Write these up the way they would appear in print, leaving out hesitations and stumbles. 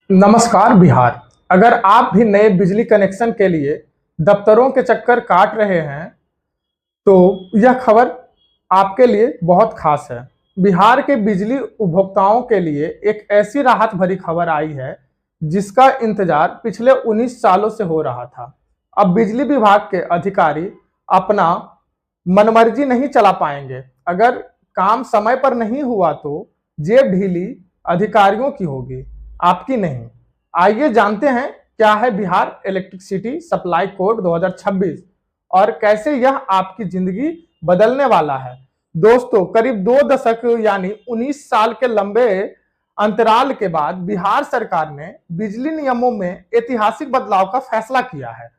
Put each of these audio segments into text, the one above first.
नमस्कार बिहार। अगर आप भी नए बिजली कनेक्शन के लिए दफ्तरों के चक्कर काट रहे हैं तो यह खबर आपके लिए बहुत खास है। बिहार के बिजली उपभोक्ताओं के लिए एक ऐसी राहत भरी खबर आई है जिसका इंतजार पिछले 19 सालों से हो रहा था। अब बिजली विभाग के अधिकारी अपना मनमर्जी नहीं चला पाएंगे। अगर काम समय पर नहीं हुआ तो जेब ढीली अधिकारियों की होगी, आपकी नहीं। आइए जानते हैं क्या है बिहार इलेक्ट्रिसिटी सप्लाई कोड 2026 और कैसे यह आपकी जिंदगी बदलने वाला है। दोस्तों, करीब 2 दशक यानी 19 साल के लंबे अंतराल के बाद बिहार सरकार ने बिजली नियमों में ऐतिहासिक बदलाव का फैसला किया है।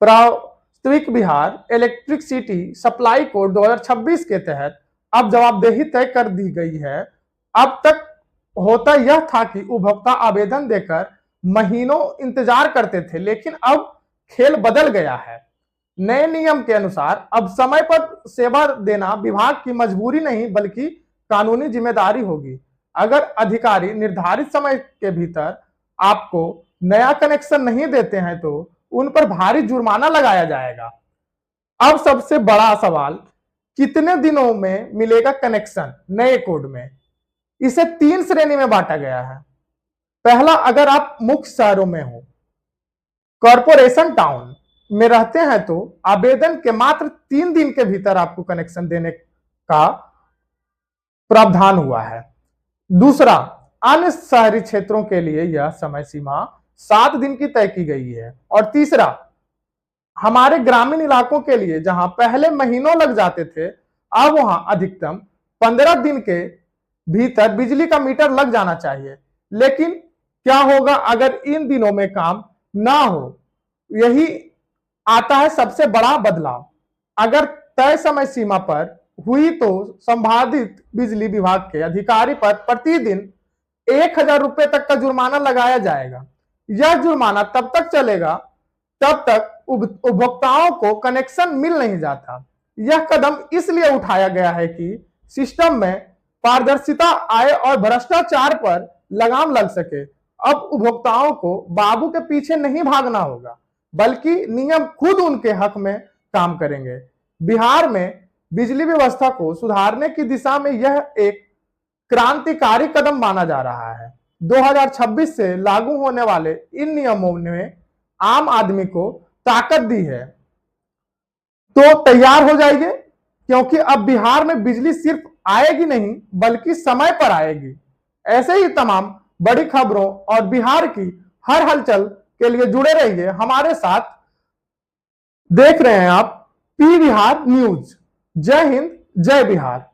वास्तविक बिहार इलेक्ट्रिसिटी सप्लाई कोड 2026 के तहत अब जवाबदेही तय कर दी गई है। अब तक होता यह था कि उपभोक्ता आवेदन देकर महीनों इंतजार करते थे, लेकिन अब खेल बदल गया है। नए नियम के अनुसार अब समय पर सेवा देना विभाग की मजबूरी नहीं बल्कि कानूनी जिम्मेदारी होगी। अगर अधिकारी निर्धारित समय के भीतर आपको नया कनेक्शन नहीं देते हैं तो उन पर भारी जुर्माना लगाया जाएगा। अब सबसे बड़ा सवाल, कितने दिनों में मिलेगा कनेक्शन? नए कोड में इसे 3 श्रेणी में बांटा गया है। पहला, अगर आप मुख्य शहरों में हो, कॉरपोरेशन टाउन में रहते हैं तो आवेदन के मात्र 3 दिन के भीतर आपको कनेक्शन देने का प्रावधान हुआ है। दूसरा, अन्य शहरी क्षेत्रों के लिए यह समय सीमा 7 दिन की तय की गई है। और तीसरा, हमारे ग्रामीण इलाकों के लिए जहां पहले महीनों लग जाते थे, अब वहां अधिकतम 15 दिन के भीतर बिजली का मीटर लग जाना चाहिए। लेकिन क्या होगा अगर इन दिनों में काम ना हो? यही आता है सबसे बड़ा बदलाव। अगर तय समय सीमा पर हुई तो संबंधित बिजली विभाग के अधिकारी पर प्रतिदिन 1,000 रुपए तक का जुर्माना लगाया जाएगा। यह जुर्माना तब तक चलेगा तब तक उपभोक्ताओं को कनेक्शन मिल नहीं जाता। यह कदम इसलिए उठाया गया है कि सिस्टम में पारदर्शिता आए और भ्रष्टाचार पर लगाम लग सके। अब उपभोक्ताओं को बाबू के पीछे नहीं भागना होगा बल्कि नियम खुद उनके हक में काम करेंगे। बिहार में बिजली व्यवस्था को सुधारने की दिशा में यह एक क्रांतिकारी कदम माना जा रहा है। 2026 से लागू होने वाले इन नियमों ने आम आदमी को ताकत दी है। तो तैयार हो जाइए, क्योंकि अब बिहार में बिजली सिर्फ आएगी नहीं बल्कि समय पर आएगी। ऐसे ही तमाम बड़ी खबरों और बिहार की हर हलचल के लिए जुड़े रहिए हमारे साथ। देख रहे हैं आप पी बिहार न्यूज। जय हिंद, जय बिहार।